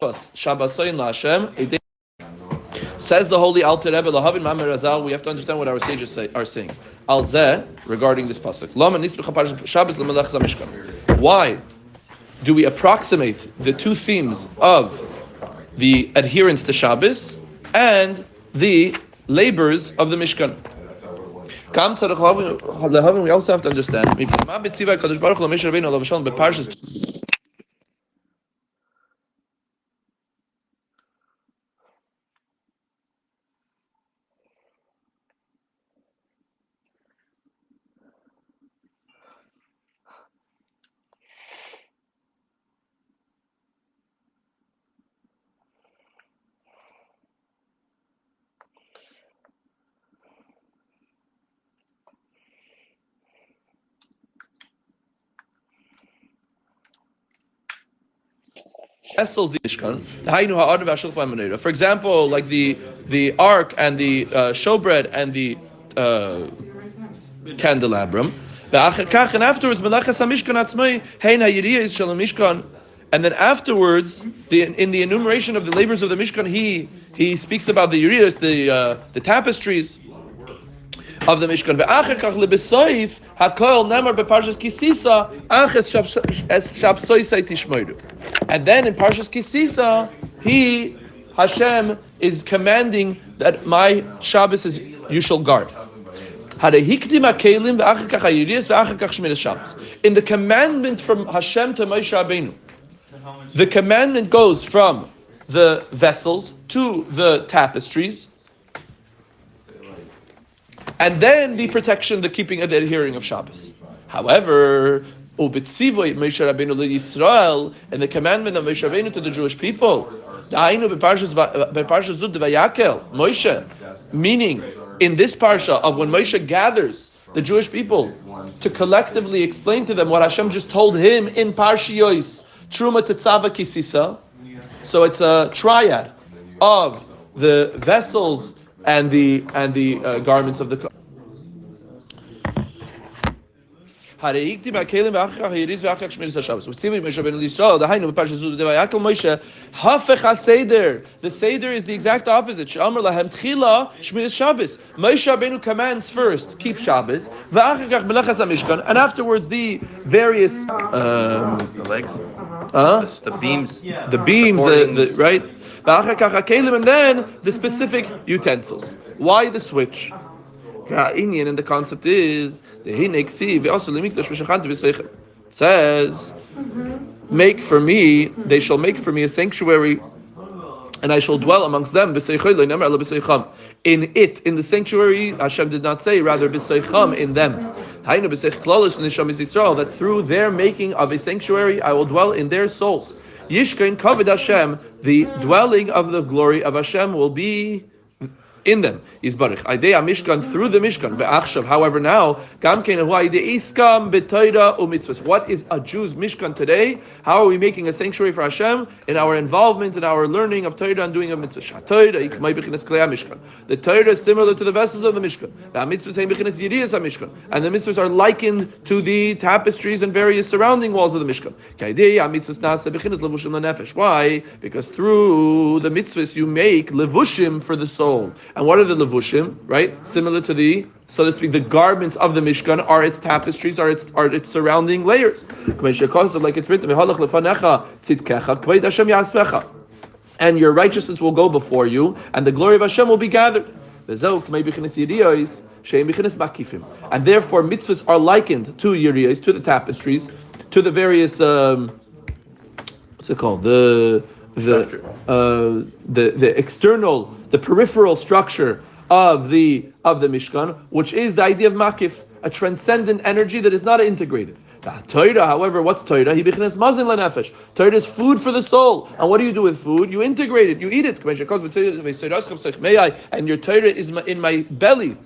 Shabbasoyin LaHashem. Says the Holy Alter Rebbe, Lahavin Maamar Razal, we have to understand what our sages are saying. Al Zeh, regarding this pasuk. Why do we approximate the two themes of the adherence to Shabbos and the labors of the Mishkan? We also have to understand. Vessels the Mishkan. For example, like the ark and the showbread and the candelabrum. And afterwards, and then afterwards, in the enumeration of the labors of the Mishkan, he speaks about the yiriyos, the tapestries of the Mishkan. And then in Parshas Kisisa, Hashem is commanding that my Shabbos you shall guard. In the commandment from Hashem to Moshe Rabbeinu, the commandment goes from the vessels to the tapestries, and then the protection, the keeping, and the adhering of Shabbos. However, and the commandment of Moshe Rabbeinu to the Jewish people, meaning in this parsha of when Moshe gathers the Jewish people to collectively explain to them what Hashem just told him in Parshiyos, Truma Tetzava Kisisa. So it's a triad of the vessels and the garments of the Kohen. The Seder is the exact opposite. Moshe Rabbeinu commands first, keep Shabbos, and afterwards the various the legs, the beams, right? And then the specific utensils. Why the switch? And the concept is it says, make for me, they shall make for me a sanctuary, and I shall dwell amongst them. In it, in the sanctuary, Hashem did not say, rather in them. That through their making of a sanctuary, I will dwell in their souls. Yishkein kavod Hashem, the dwelling of the glory of Hashem will be in them. Yisbarich Aidei Mishkan, through the Mishkan. Be'achshav, however, now Gam Kein Aidei Iskam B'Torah u'Mitzvos. What is a Jew's Mishkan today? How are we making a sanctuary for Hashem in our involvement in our learning of Torah and doing of mitzvahs? The Torah is similar to the vessels of the Mishkan. And the mitzvahs are likened to the tapestries and various surrounding walls of the Mishkan. Why? Because through the mitzvahs you make levushim for the soul. And what are the levushim? Right? Similar to the, so to speak, the garments of the Mishkan are its tapestries, are its surrounding layers. Like it's written, and your righteousness will go before you, and the glory of Hashem will be gathered. And therefore mitzvahs are likened to yiriyos, to the tapestries, to the various what's it called? The external, the peripheral structure of the Mishkan, which is the idea of makif, a transcendent energy that is not integrated. Torah, however, what's Torah? Torah is food for the soul. And what do you do with food? You integrate it, you eat it. And your Torah is in my belly.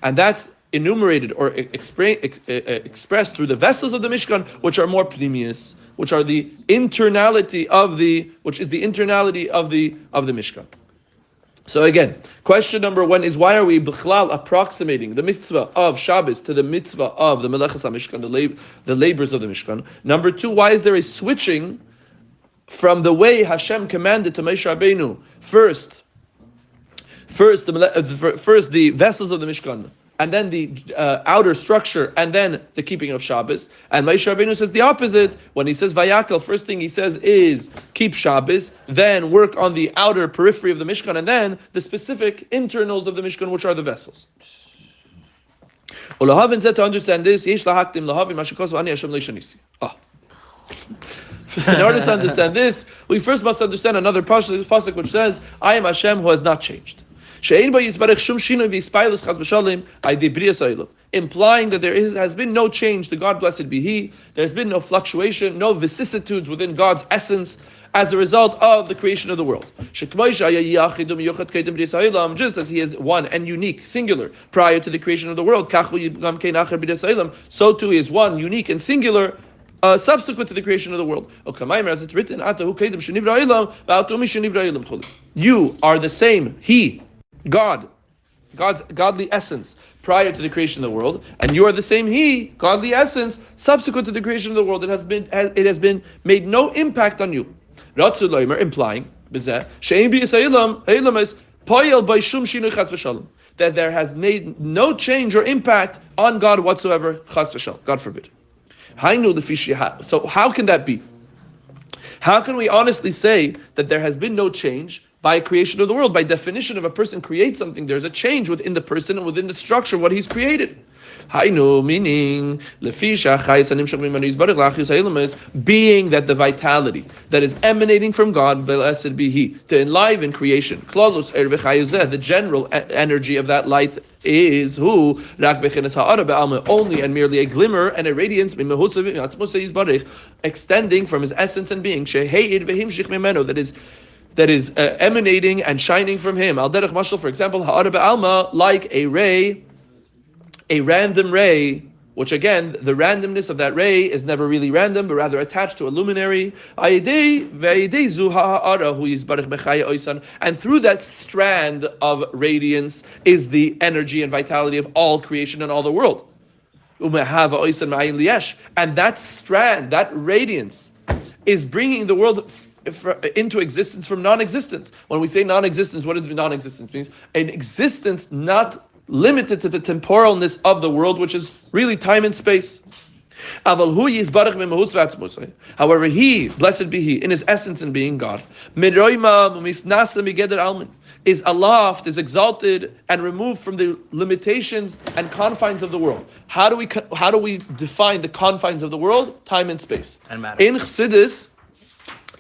And that's enumerated or expressed through the vessels of the Mishkan, which are more pnimius, which are the internality of the Mishkan. So again, question number one is, why are we b'chlal approximating the mitzvah of Shabbos to the mitzvah of the Melechas HaMishkan, the labors of the Mishkan? Number two, why is there a switching from the way Hashem commanded to Moshe Rabbeinu, first the vessels of the Mishkan, and then the outer structure, and then the keeping of Shabbos. And Moshe Rabbeinu says the opposite. When he says Vayakhel, first thing he says is keep Shabbos, then work on the outer periphery of the Mishkan, and then the specific internals of the Mishkan, which are the vessels. To understand this, in order to understand this, we first must understand another pasuk which says, I am Hashem who has not changed. Implying that there has been no change, the God blessed be He. There's been no fluctuation, no vicissitudes within God's essence as a result of the creation of the world. Just as He is one and unique, singular, prior to the creation of the world, so too He is one, unique and singular, subsequent to the creation of the world. As it's written, you are the same, He, God, God's godly essence prior to the creation of the world, and you are the same He, godly essence, subsequent to the creation of the world. It has been made no impact on you. Implying that there has made no change or impact on God whatsoever. God forbid. So how can that be? How can we honestly say that there has been no change by creation of the world? By definition, if a person creates something, there's a change within the person and within the structure of what he's created. Meaning, being that the vitality that is emanating from God, blessed be He, to enliven creation, the general energy of that light is who? Only and merely a glimmer and a radiance extending from His essence and being, that is emanating and shining from Him. Al derech mashal, for example, ha'ara be'alma, like a ray, a random ray, which again, the randomness of that ray is never really random, but rather attached to a luminary. And through that strand of radiance is the energy and vitality of all creation and all the world. And that strand, that radiance, is bringing the world into existence from non-existence. When we say non-existence, what does non-existence mean? An existence not limited to the temporalness of the world, which is really time and space. However, He, blessed be He, in His essence and being God, is aloft, is exalted, and removed from the limitations and confines of the world. How do we define the confines of the world? Time and space. And matter. In Chassidus,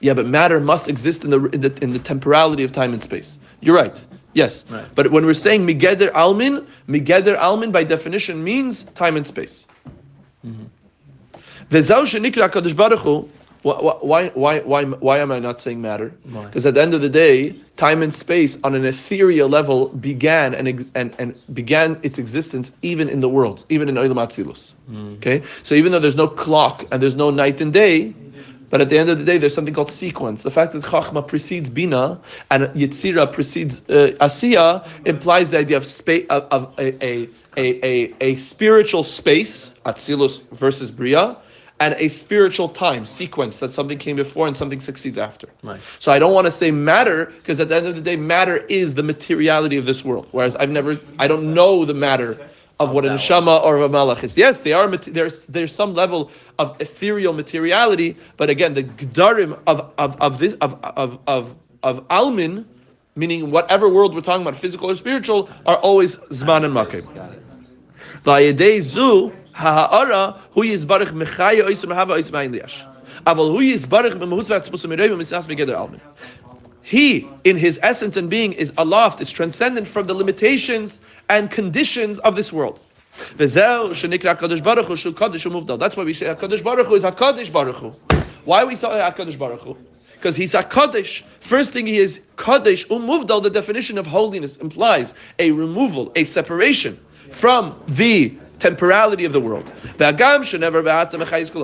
but matter must exist in the temporality of time and space. You're right. Yes. Right. But when we're saying Migeder Almin by definition means time and space. Mm-hmm. Why am I not saying matter? Because at the end of the day, time and space on an ethereal level began and began its existence even in the world, even in Olam Atzilus. Okay? So even though there's no clock and there's no night and day, but at the end of the day, there's something called sequence. The fact that Chachma precedes Bina and Yetzira precedes Asiya implies the idea of space, of a spiritual space, Atzilus versus Bria, and a spiritual time sequence that something came before and something succeeds after. Right. So I don't want to say matter, because at the end of the day, matter is the materiality of this world. Whereas I don't know the matter of what a neshama or a malach is. Yes, they are. There's some level of ethereal materiality, but again, the gedarim of almin, meaning whatever world we're talking about, physical or spiritual, are always zman and makim. Vayedei zu ha'ara hu yizbarich mechaya oisem hava oisem ayin liyash. Aval hu yizbarich b'mehusvat tzmusa mirayim misnas megeder almin. He, in His essence and being, is aloft, is transcendent from the limitations and conditions of this world. That's why we say HaKadosh Baruch Hu is HaKadosh Baruch Hu. Why we say HaKadosh Baruch Hu? Because He's HaKadosh. First thing He is Kadosh, Umuvdal, the definition of holiness implies a removal, a separation from the temporality of the world.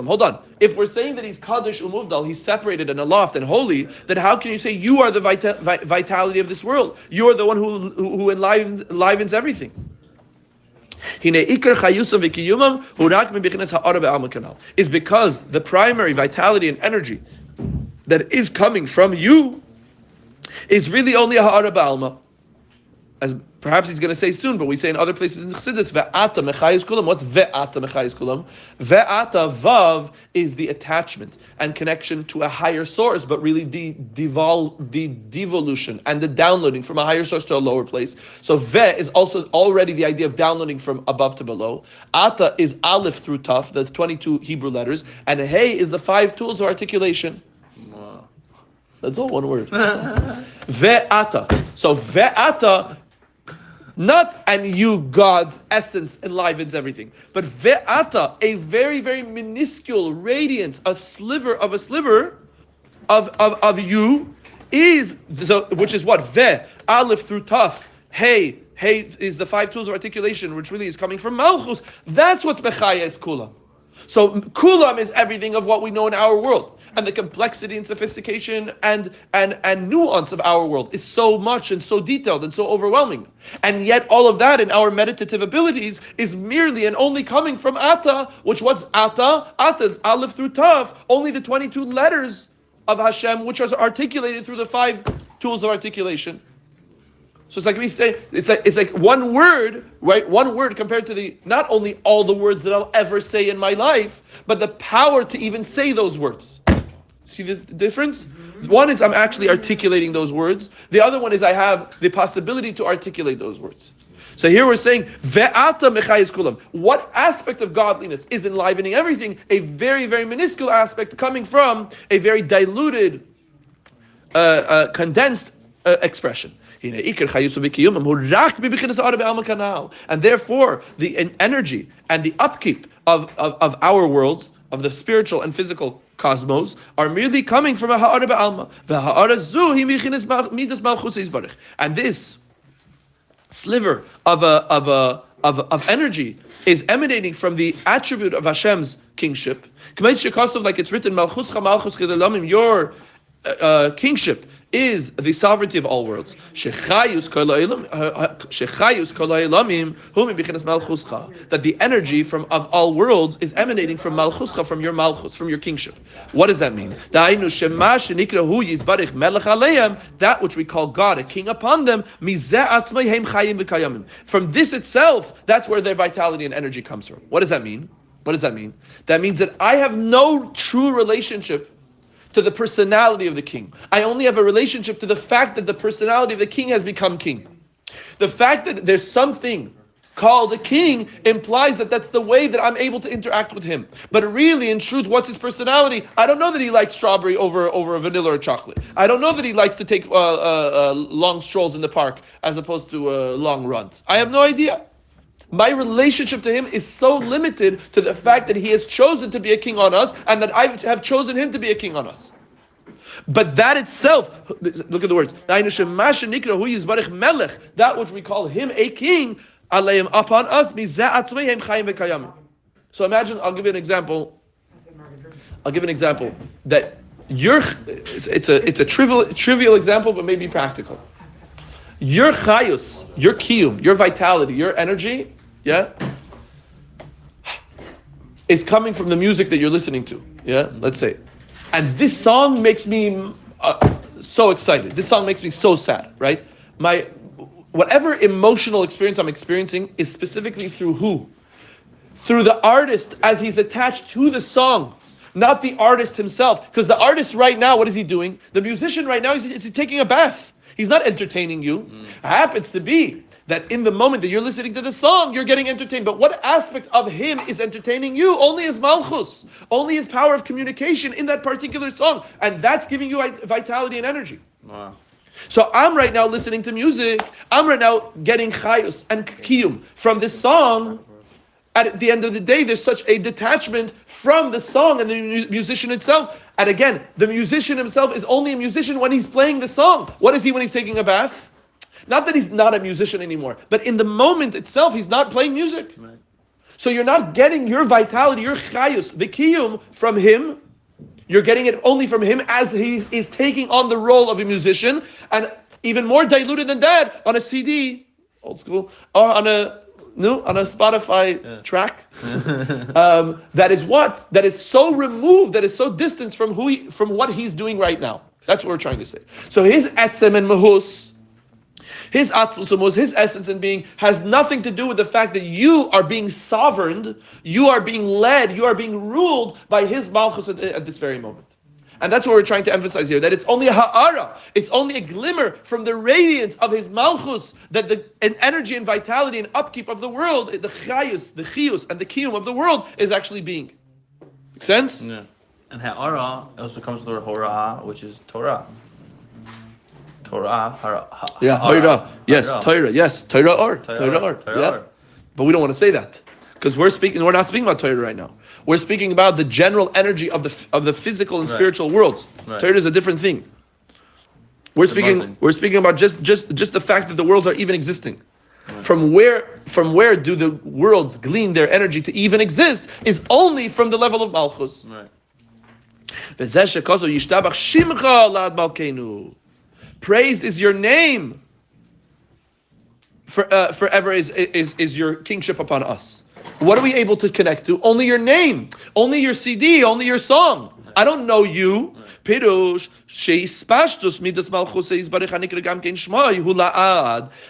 Hold on. If we're saying that he's Kadosh Umuvdal, he's separated and aloft and holy, then how can you say you are the vitality of this world? You are the one who enlivens everything. Is because the primary vitality and energy that is coming from you is really only a ha'ara ba'alma. As perhaps he's going to say soon, but we say in other places in Chassidus, ve'ata mechayis kulam. What's ve'ata mechayis kulam? Ve'ata, vav, is the attachment and connection to a higher source, but really the devolution and the downloading from a higher source to a lower place. So ve is also already the idea of downloading from above to below. Ata is aleph through taf, that's 22 Hebrew letters, and hey is the 5 tools of articulation. Wow. That's all one word. Ve'ata. So ve'ata, not and you, God's essence enlivens everything, but ve'ata, a very, very minuscule radiance, a sliver of you, is which is what? Ve, aleph through taf, hey is the 5 tools of articulation, which really is coming from Malchus. That's what Mechaya is Kulam. So Kulam is everything of what we know in our world. And the complexity and sophistication and nuance of our world is so much and so detailed and so overwhelming. And yet all of that in our meditative abilities is merely and only coming from Ata, which what's Ata? Ata is Aleph through Tav, only the 22 letters of Hashem, which are articulated through the 5 tools of articulation. So it's like we say, it's like one word, right? One word compared to not only all the words that I'll ever say in my life, but the power to even say those words. See the difference? One is I'm actually articulating those words. The other one is I have the possibility to articulate those words. So here we're saying, Ve'ata mechayis kulam. What aspect of godliness is enlivening everything? A very, very minuscule aspect coming from a very diluted, condensed expression. And therefore, the energy and the upkeep of our worlds, of the spiritual and physical cosmos, are merely coming from a ha'ara ba'alma. And this sliver of energy is emanating from the attribute of Hashem's kingship. Like it's written, your kingship is the sovereignty of all worlds. That the energy of all worlds is emanating from Malchuscha, from your Malchus, from your kingship. What does that mean? That which we call God, a king upon them, from this itself, that's where their vitality and energy comes from. What does that mean? That means that I have no true relationship to the personality of the king. I only have a relationship to the fact that the personality of the king has become king. The fact that there's something called a king implies that that's the way that I'm able to interact with him. But really, in truth, what's his personality? I don't know that he likes strawberry over a vanilla or chocolate. I don't know that he likes to take long strolls in the park as opposed to long runs. I have no idea. My relationship to him is so limited to the fact that he has chosen to be a king on us and that I have chosen him to be a king on us. But that itself, look at the words, that which we call him a king, upon us, so imagine, I'll give you an example that it's a trivial example, but maybe practical. Your chayus, your kiyum, your vitality, your energy, is coming from the music that you're listening to, let's say. And this song makes me so excited. This song makes me so sad, right? Whatever emotional experience I'm experiencing is specifically through who? Through the artist as he's attached to the song, not the artist himself. Because the artist right now, what is he doing? The musician right now, he's taking a bath. He's not entertaining you. It happens to be that in the moment that you're listening to the song, you're getting entertained. But what aspect of him is entertaining you? Only his malchus, only his power of communication in that particular song. And that's giving you vitality and energy. Wow. So I'm right now listening to music. I'm right now getting chayus and kiyum from this song. At the end of the day, there's such a detachment from the song and the musician itself. And again, the musician himself is only a musician when he's playing the song. What is he when he's taking a bath? Not that he's not a musician anymore, but in the moment itself, he's not playing music. Right. So you're not getting your vitality, your chayus, vikiyum from him. You're getting it only from him as he is taking on the role of a musician, and even more diluted than that on a CD, old school, or on a Spotify track. That is what? That is so removed, that is so distant from from what he's doing right now. That's what we're trying to say. So his etzem and mahus, his atzmus, his essence and being has nothing to do with the fact that you are being sovereigned, you are being led, you are being ruled by his malchus at this very moment. And that's what we're trying to emphasize here, that it's only a ha'ara, it's only a glimmer from the radiance of his malchus, that the energy and vitality and upkeep of the world, the chayus, the chiyus, and the kiyum of the world is actually being. Make sense? Yeah. And ha'ara also comes from the horah, which is Torah. Torah, Torah. Yes, Torah. Yes, Torah or. Yeah. But we don't want to say that because we're not speaking about Torah right now. We're speaking about the general energy of the physical and spiritual worlds. Right. Torah is a different thing. We're speaking about just the fact that the worlds are even existing. Right. From where do the worlds glean their energy to even exist is only from the level of Malchus. Right. Praised is your name. Forever is your kingship upon us. What are we able to connect to? Only your name, only your CD, only your song. I don't know you. Pirush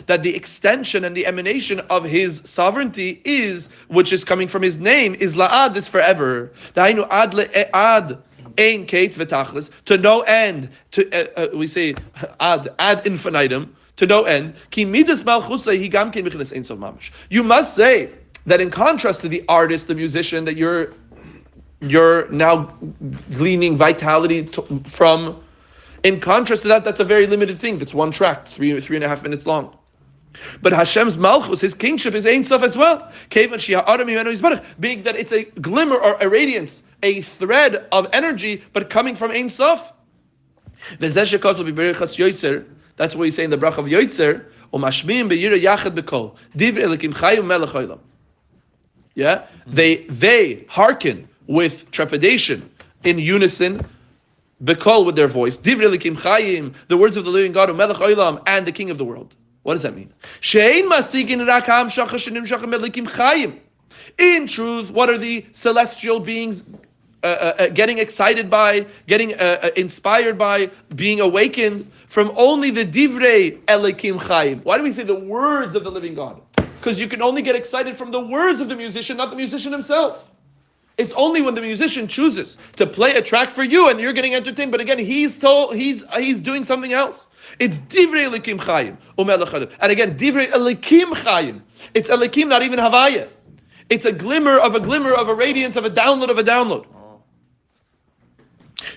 that the extension and the emanation of his sovereignty which is coming from his name, is la'ad, is forever. Ein kates v'tachlis, to no end. We say ad infinitum, to no end. Ki midas malchusay hi gam kein b'chinas ein sof mamash. You must say that in contrast to the artist, the musician, that you're now gleaning vitality from. In contrast to that, that's a very limited thing. That's one track, 3.5 minutes long. But Hashem's malchus, his kingship, is Ein Sof as well. Being that it's a glimmer or a radiance, a thread of energy, but coming from Ein Sof. That's what we say in the brach of Yoitzer. Yeah, they hearken with trepidation in unison, bekol, with their voice. Divrei Elokim Chayim, the words of the living God, Melech Olam, and the King of the world. What does that mean? In truth, what are the celestial beings getting excited by, getting inspired by, being awakened from? Only the divrei Elokim Chayim. Why do we say the words of the living God? Because you can only get excited from the words of the musician, not the musician himself. It's only when the musician chooses to play a track for you and you're getting entertained. But again, he's doing something else. It's divrei Elokim Chayim. And again, divrei Elokim Chayim. It's Elokim, not even Havaya. It's a glimmer of a radiance, of a download of a download.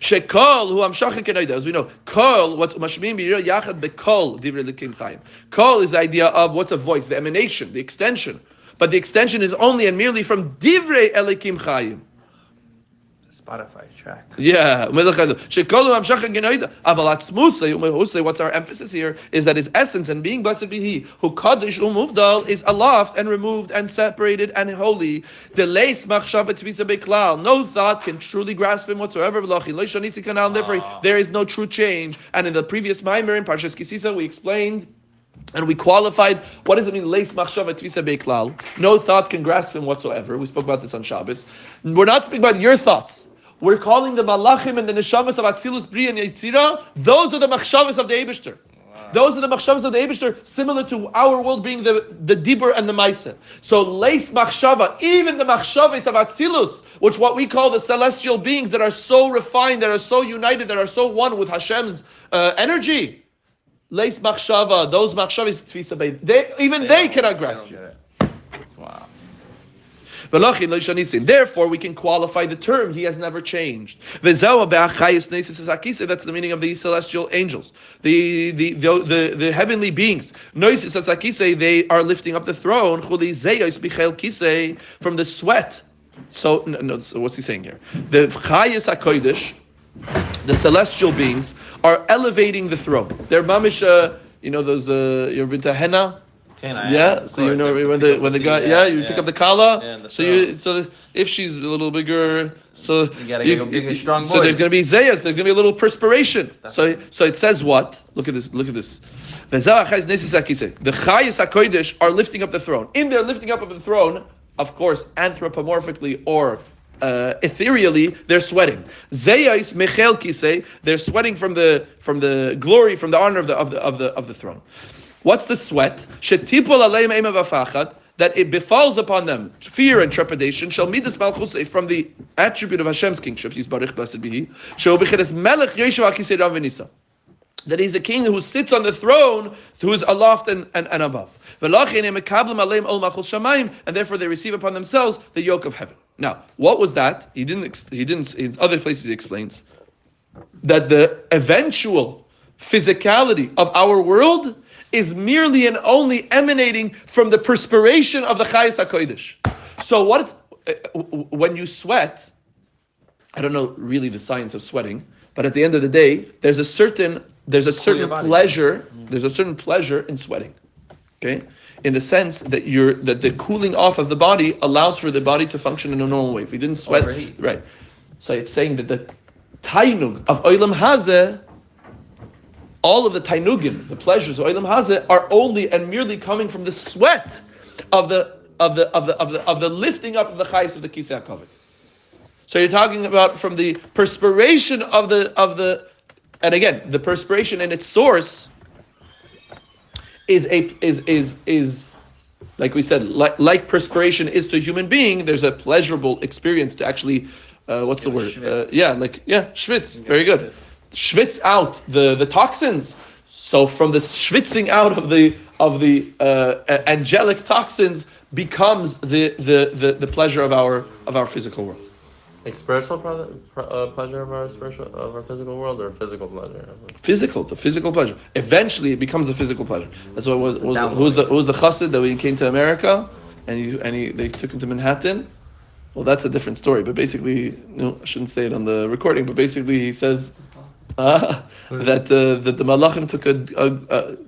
Shekol hu amshachik kenayda. As we know, kol, what's mashmim b'yirah yachad bekol divrei Elokim Chayim. Kol is the idea of what's a voice, the emanation, the extension. But the extension is only and merely from divrei Elokim Chayim. Spotify track. Yeah. What's our emphasis here is that his essence and being, blessed be he, who kaddish umuvdal, is aloft and removed and separated and holy. No thought can truly grasp him whatsoever. Therefore, there is no true change. And in the previous Maamar in Parshat Kisisa, we explained and we qualified, what does it mean? Leis machshava tvisa beklal. No thought can grasp him whatsoever. We spoke about this on Shabbos. We're not speaking about your thoughts. We're calling the malachim and the neshamas of Atzilus, Bri, and Yitzira. Those are the machshavas of the Eibishter. Those are the machshavas of the Eibishter, similar to our world being the dibur and the maisa. So leis machshava, even the machshavas of Atzilus, which what we call the celestial beings that are so refined, that are so united, that are so one with Hashem's energy. Leis machshava, those machshavas tvisa beid. They cannot grasp you. Wow. Therefore, we can qualify the term. He has never changed. That's the meaning of the celestial angels, the heavenly beings. They are lifting up the throne from the sweat. So, what's he saying here? The Chayis HaKodesh, the celestial beings, are elevating the throne. They're mamish. Those. You've been to henna. Yeah, so you know when the guy, you pick up the kala. So if she's a little bigger, so you gotta get a big and strong voice. So there's going to be zayas. There's going to be a little perspiration. So it says what? Look at this. The chayis hakodesh are lifting up the throne. In their lifting up of the throne, of course, anthropomorphically or ethereally, they're sweating. Zayais mechel kisei, they're sweating from the glory, from the honor of the throne. What's the sweat? Shetipol aleim ema v'fachat, that it befalls upon them fear and trepidation. Shall midas malchus, from the attribute of Hashem's kingship. Yisbarich blessed be He. Shall bechedes melech yeshu akisei rav v'nisa, that He's a king who sits on the throne, who is aloft and above. And therefore they receive upon themselves the yoke of heaven. Now, what was that? He didn't. In other places he explains that the eventual physicality of our world is merely and only emanating from the perspiration of the Chayes HaKodesh. So when you sweat, I don't know really the science of sweating, but at the end of the day, there's a certain pleasure. There's a certain pleasure in sweating. Okay, in the sense that the cooling off of the body allows for the body to function in a normal way. If we didn't sweat, right? So it's saying that the tainug of Olam Hazeh, all of the tainugim, the pleasures of Olam Hazeh, are only and merely coming from the sweat of the lifting up of the chayis of the Kisei HaKavod. So you're talking about from the perspiration of the, and again, the perspiration in its source is like we said, like perspiration is to a human being. There's a pleasurable experience to actually, what's the word? Schwitz. Very good. Schwitz out the toxins. So from the schwitzing out of the angelic toxins becomes the pleasure of our physical world. Like spiritual pleasure of our physical world, or physical pleasure? The physical pleasure. Eventually, it becomes a physical pleasure. That's what who was the chassid that when he came to America, and they took him to Manhattan. Well, that's a different story. But basically, I shouldn't say it on the recording. But basically, he says that the malachim took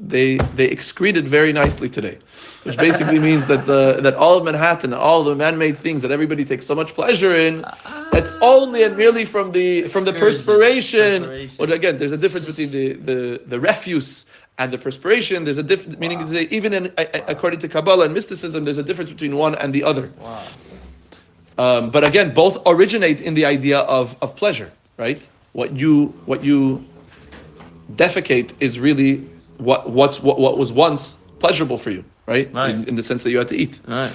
they excreted very nicely today, which basically means that all of Manhattan, all the man-made things that everybody takes so much pleasure in, that's only and merely from the perspiration. But again, there's a difference between the refuse and the perspiration. There's a difference, meaning even according to Kabbalah and mysticism, there's a difference between one and the other. Wow. But again, both originate in the idea of pleasure, right? What you defecate is really what was once pleasurable for you, right? In the sense that you had to eat. Right.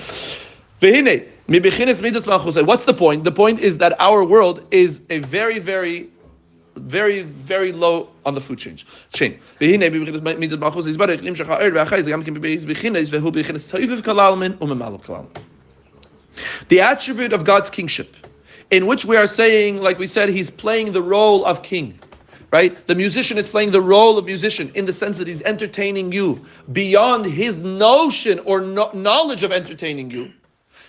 What's the point? The point is that our world is a very, very, very, very low on the food chain. The attribute of God's kingship, in which we are saying, like we said, He's playing the role of king, right? The musician is playing the role of musician in the sense that he's entertaining you beyond his notion or knowledge of entertaining you.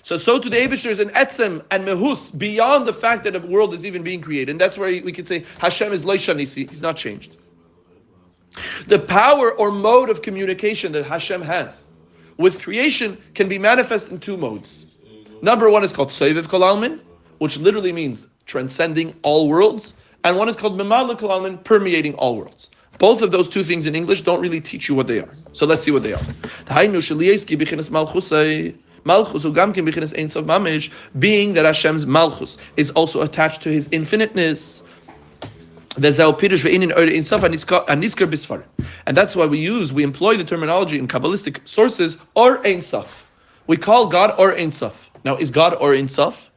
So to the Eibishter is an etzem and mehus beyond the fact that the world is even being created. And that's where we could say Hashem is loishanisi. He's not changed. The power or mode of communication that Hashem has with creation can be manifest in two modes. Number one is called Sovev Kol Almin, which literally means transcending all worlds, and one is called Memala Kol Almin, permeating all worlds. Both of those two things in English don't really teach you what they are. So let's see what they are. Being that Hashem's Malchus is also attached to His infiniteness. And that's why we employ the terminology in Kabbalistic sources, Or Ein Sof. We call God Or Ein Sof. Now, is God Or Ein Sof?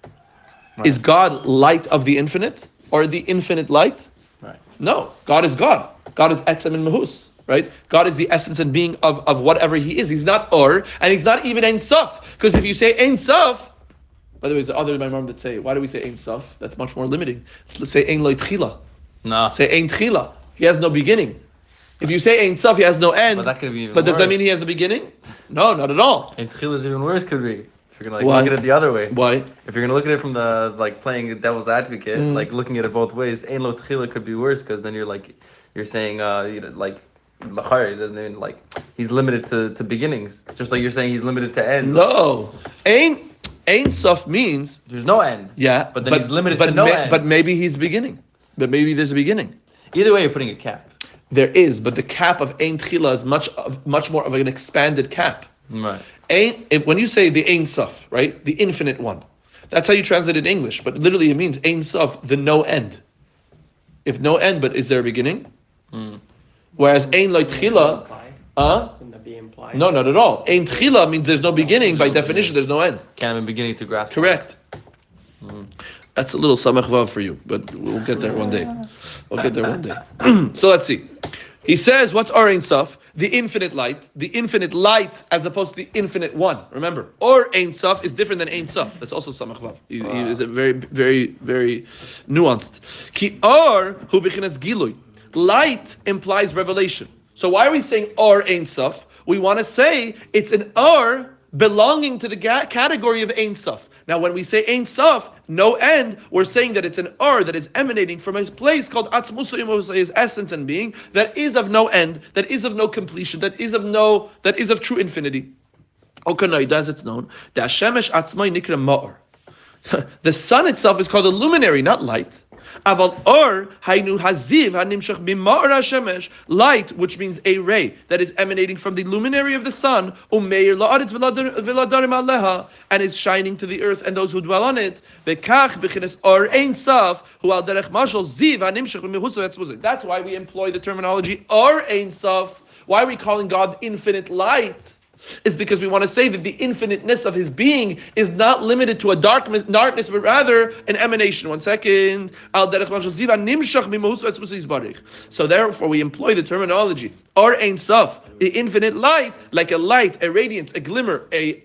Right. Is God light of the infinite, or the infinite light? Right. No, God is God. God is Etzem and Mahus, right? God is the essence and being of whatever He is. He's not Or, and He's not even Ein Sof. Because if you say Ein Sof, by the way, there's other my mom that say, why do we say Ein Sof? That's much more limiting. Let's say Ein Lo Tchila. No. Say Ein Tchila. He has no beginning. If you say Ein Sof, He has no end. But that could be even But does that mean He has a beginning? No, not at all. Ein Tchila is even worse, could be. If you're gonna look at it the other way. Why? If you're gonna look at it from the playing devil's advocate, looking at it both ways, Ein Lo Tchila could be worse, because then you're saying It doesn't even he's limited to beginnings, just like you're saying he's limited to ends. No, Ein Sof means there's no end. Yeah, but then he's limited to no end. But maybe he's beginning. But maybe there's a beginning. Either way, you're putting a cap. There is, but the cap of Ein Tchila is much more of an expanded cap. Right. When you say the Ein Sof, right, the infinite one, that's how you translate it in English. But literally, it means Ein Sof, the no end. If no end, but is there a beginning? Whereas Ein Lo Tchila, Wouldn't that be implied? no, not at all. Ein Tchila means there's no beginning. By definition, there's no end. Can't have a beginning to grasp. Correct. That's a little samach vav for you, but we'll get there one day. So let's see. He says, what's Or Ein Sof? The infinite light as opposed to the infinite one. Remember, Or Ein Sof is different than Ein Sof. That's also samach vav. He is a very, very, very nuanced. Ki Or hu b'chinas gilui. Light implies revelation. So why are we saying Or Ein Sof? We want to say it's an Or belonging to the category of Ein Sof. Now, when we say Ein Sof, no end, we're saying that it's an Or that is emanating from a place called Atzmusa Imosai, his essence and being, that is of no end, that is of no completion, that is of true infinity. Okanoid, as it's known, the Hashemesh Atzmai Nikra Ma'or. The sun itself is called a luminary, not light. Aval Or Hainu Haziv Hanimshach Bima'or Hashemesh, light, which means a ray that is emanating from the luminary of the sun, Umeir La'aretz V'Ladarim Aleha, and is shining to the earth and those who dwell on it. V'kach b'chines Or Ein Sof Hu Al Derech Mashal Ziv Hanimshach B'Mehusa Etzmuzah. That's why we employ the terminology Or Ein Sof. Why are we calling God infinite light? Is because we want to say that the infiniteness of his being is not limited to a darkness, but rather an emanation. 1 second. So therefore we employ the terminology Or Ein Sof, the infinite light, like a light, a radiance, a glimmer, a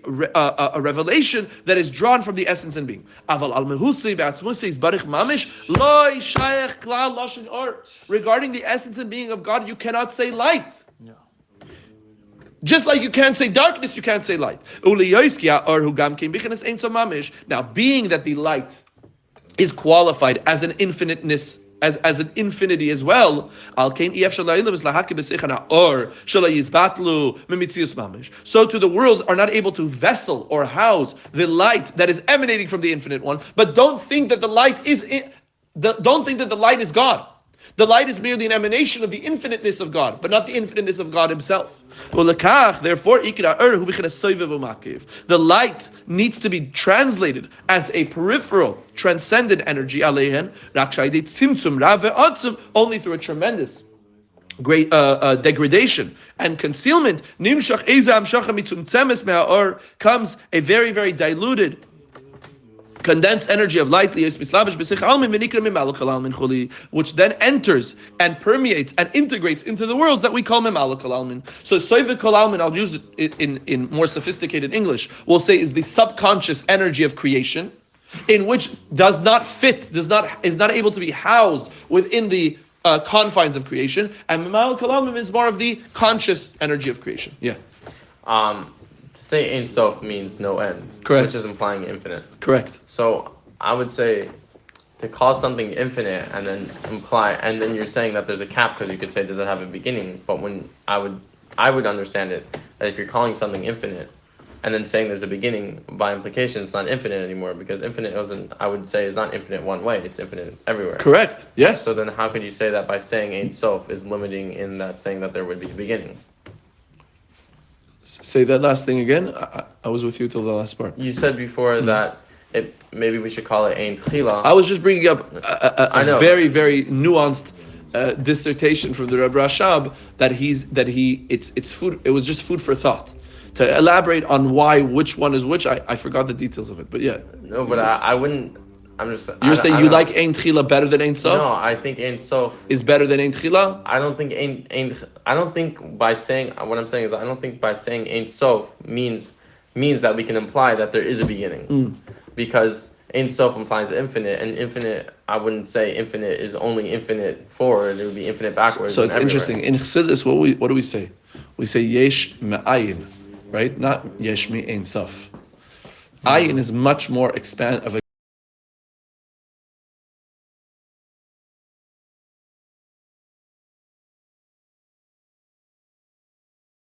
revelation that is drawn from the essence and being. Regarding the essence and being of God, you cannot say light. Just like you can't say darkness, you can't say light. Now, being that the light is qualified as an infiniteness, as an infinity as well, so to the worlds are not able to vessel or house the light that is emanating from the infinite one. But don't think that the light is God. The light is merely an emanation of the infiniteness of God, but not the infiniteness of God himself. Therefore, the light needs to be translated as a peripheral, transcendent energy, only through a tremendous great degradation and concealment. Comes a very, very diluted, condensed energy of light, which then enters and permeates and integrates into the worlds that we call Memalek Almin. So Soivik Kol Almin, I'll use it in more sophisticated English, we'll say is the subconscious energy of creation, in which is not able to be housed within the confines of creation, and Memalek Almin is more of the conscious energy of creation. Yeah. Say Ein Sof means no end. Correct. Which is implying infinite. Correct. So I would say to call something infinite and then you're saying that there's a cap, because you could say, does it have a beginning? But when I would understand it that if you're calling something infinite and then saying there's a beginning, by implication it's not infinite anymore, because infinite is not infinite one way, it's infinite everywhere. Correct. Yes. So then how could you say that by saying Ein Sof is limiting in that saying that there would be a beginning? Say that last thing again. I was with you till the last part. You said before that maybe we should call it Ein Tchila. I was just bringing up a very, very nuanced dissertation from the Reb Rashab it's food. It was just food for thought to elaborate on which one is which. I forgot the details of it, but yeah. No, but I wouldn't. I'm just. You're saying you like Ein Tchila better than Ein Sof? No, I think Ein Sof is better than Ein Tchila. I don't think I don't think by saying what I'm saying is I don't think by saying Ein Sof means that we can imply that there is a beginning, because Ein Sof implies infinite, and infinite. I wouldn't say infinite is only infinite forward. It would be infinite backwards. So it's interesting. In Chassidus, what do we say? We say Yesh Me'ayin, right? Not Yesh Mi Ein Sof. Ayin is much more of a